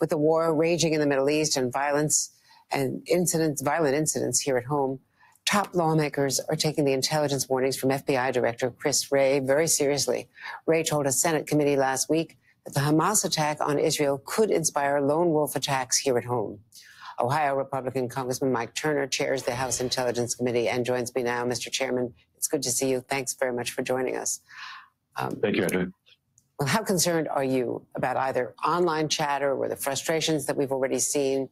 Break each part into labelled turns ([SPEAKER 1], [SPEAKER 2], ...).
[SPEAKER 1] With the war raging in the Middle East and violent incidents here at home, top lawmakers are taking the intelligence warnings from FBI Director Chris Wray very seriously. Wray told a Senate committee last week that the Hamas attack on Israel could inspire lone wolf attacks here at home. Ohio Republican Congressman Mike Turner chairs the House Intelligence Committee and joins me now. Mr. Chairman, it's good to see you. Thanks very much for joining us.
[SPEAKER 2] Thank you, Andrea.
[SPEAKER 1] Well, how concerned are you about either online chatter or the frustrations that we've already seen,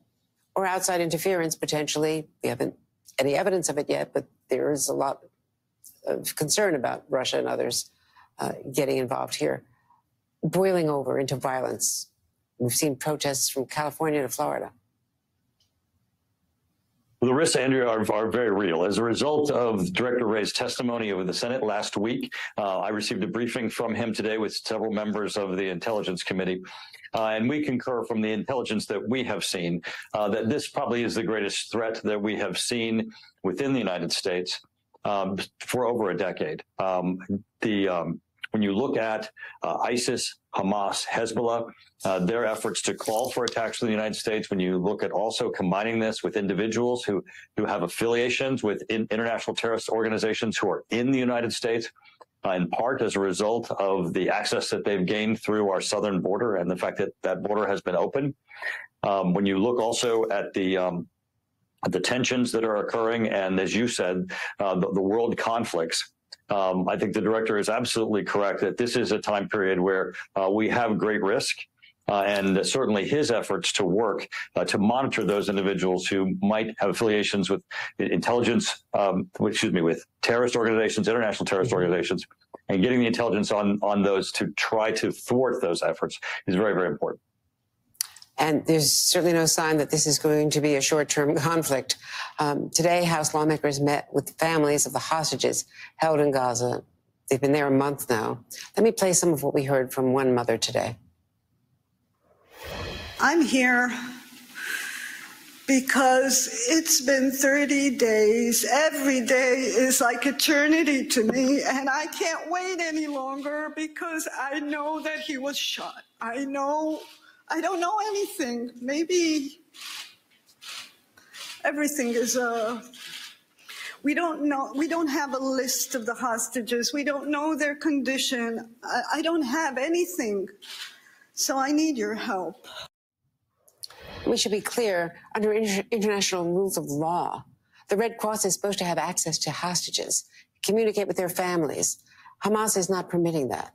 [SPEAKER 1] or outside interference potentially? We haven't any evidence of it yet, but there is a lot of concern about Russia and others getting involved here, boiling over into violence. We've seen protests from California to Florida.
[SPEAKER 2] Well, the risks, Andrea, are very real. As a result of Director Wray's testimony over the Senate last week, I received a briefing from him today with several members of the Intelligence Committee. And we concur from the intelligence that we have seen that this probably is the greatest threat that we have seen within the United States for over a decade. When you look at ISIS, Hamas, Hezbollah, their efforts to call for attacks in the United States, when you look at also combining this with individuals who have affiliations with international terrorist organizations who are in the United States, in part as a result of the access that they've gained through our southern border and the fact that that border has been open. When you look also at the tensions that are occurring, and as you said, the world conflicts, I think the director is absolutely correct that this is a time period where we have great risk. And certainly his efforts to work to monitor those individuals who might have affiliations with intelligence, with terrorist organizations, international terrorist organizations, and getting the intelligence on those to try to thwart those efforts is very, very important.
[SPEAKER 1] And there's certainly no sign that this is going to be a short-term conflict. Today, House lawmakers met with families of the hostages held in Gaza. They've been there a month now. Let me play some of what we heard from one mother today.
[SPEAKER 3] I'm here because it's been 30 days. Every day is like eternity to me, and I can't wait any longer because I know that he was shot. I don't know anything. Maybe everything is we don't know. We don't have a list of the hostages. We don't know their condition. I don't have anything. So I need your help.
[SPEAKER 1] We should be clear, under international rules of law, the Red Cross is supposed to have access to hostages, communicate with their families. Hamas is not permitting that.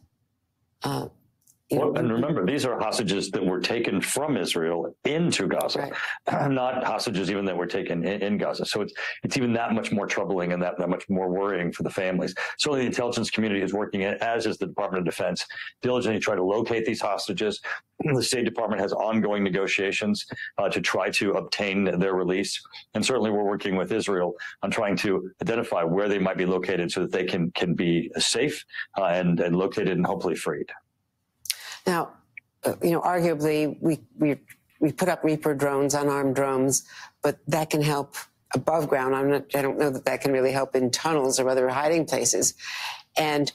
[SPEAKER 2] And remember, these are hostages that were taken from Israel into Gaza, right. Not hostages even that were taken in Gaza. So it's even that much more troubling and that much more worrying for the families. Certainly the intelligence community is working, as is the Department of Defense, diligently to try to locate these hostages. The State Department has ongoing negotiations to try to obtain their release. And certainly we're working with Israel on trying to identify where they might be located so that they can be safe and located and hopefully freed.
[SPEAKER 1] Now, arguably, we put up Reaper drones, unarmed drones, but that can help above ground. I don't know that can really help in tunnels or other hiding places. And,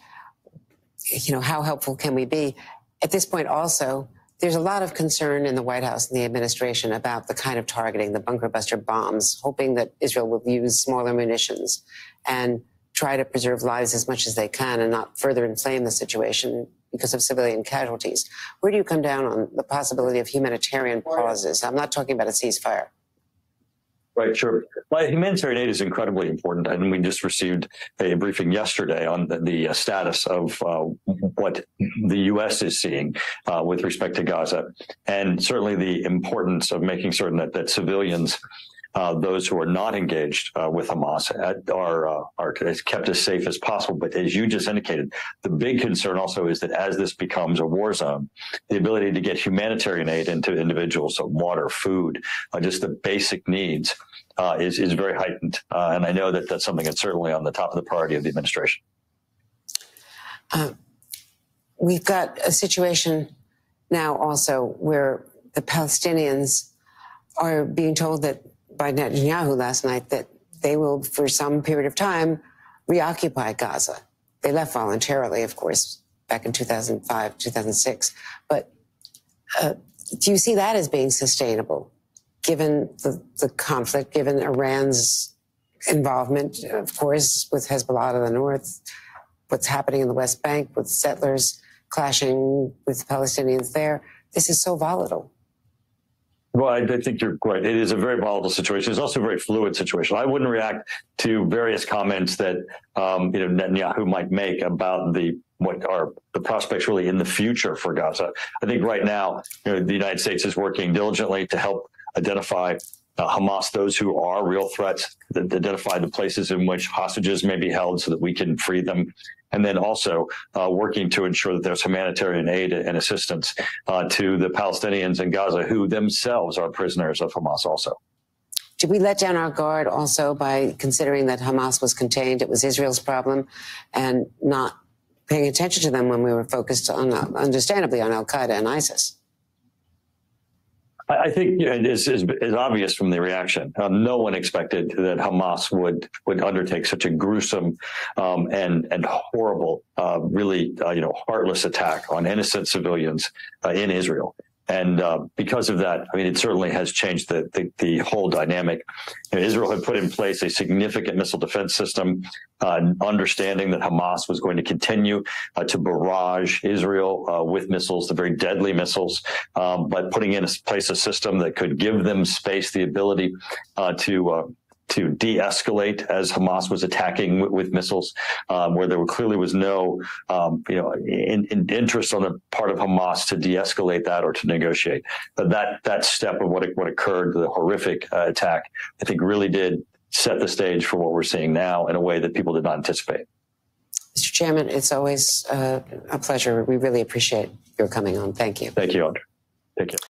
[SPEAKER 1] how helpful can we be? At this point, also, there's a lot of concern in the White House and the administration about the kind of targeting, the bunker buster bombs, hoping that Israel will use smaller munitions and try to preserve lives as much as they can and not further inflame the situation because of civilian casualties. Where do you come down on the possibility of humanitarian pauses? I'm not talking about a ceasefire.
[SPEAKER 2] Right, sure. Well, humanitarian aid is incredibly important, and we just received a briefing yesterday on the status of what the U.S. is seeing with respect to Gaza, and certainly the importance of making certain that civilians, those who are not engaged with Hamas, are kept as safe as possible. But as you just indicated, the big concern also is that as this becomes a war zone, the ability to get humanitarian aid into individuals, so water, food, just the basic needs, is very heightened. And I know that that's something that's certainly on the top of the priority of the administration.
[SPEAKER 1] We've got a situation now also where the Palestinians are being told that by Netanyahu last night that they will, for some period of time, reoccupy Gaza. They left voluntarily, of course, back in 2005, 2006. But Do you see that as being sustainable, given the conflict, given Iran's involvement, of course, with Hezbollah to the north, what's happening in the West Bank with settlers clashing with the Palestinians there? This is so volatile.
[SPEAKER 2] Well, I think you're right. It is a very volatile situation. It's also a very fluid situation. I wouldn't react to various comments that Netanyahu might make about what are the prospects really in the future for Gaza. I think right now, the United States is working diligently to help identify Hamas, those who are real threats, identify the places in which hostages may be held so that we can free them. And then also working to ensure that there's humanitarian aid and assistance to the Palestinians in Gaza, who themselves are prisoners of Hamas also.
[SPEAKER 1] Did we let down our guard also by considering that Hamas was contained? It was Israel's problem, and not paying attention to them when we were focused on, understandably, on al-Qaeda and ISIS?
[SPEAKER 2] I think it is obvious from the reaction. No one expected that Hamas would undertake such a gruesome and horrible, really heartless attack on innocent civilians in Israel. And because of that, I mean, it certainly has changed the whole dynamic. Israel had put in place a significant missile defense system, understanding that Hamas was going to continue to barrage Israel with missiles, the very deadly missiles, but putting in place a system that could give them space, the ability to de-escalate as Hamas was attacking with missiles, where there clearly was no, interest on the part of Hamas to de-escalate that or to negotiate. But that step of what occurred, the horrific attack, I think really did set the stage for what we're seeing now in a way that people did not anticipate.
[SPEAKER 1] Mr. Chairman, it's always a pleasure. We really appreciate your coming on. Thank you.
[SPEAKER 2] Thank you, Andrea. Take care.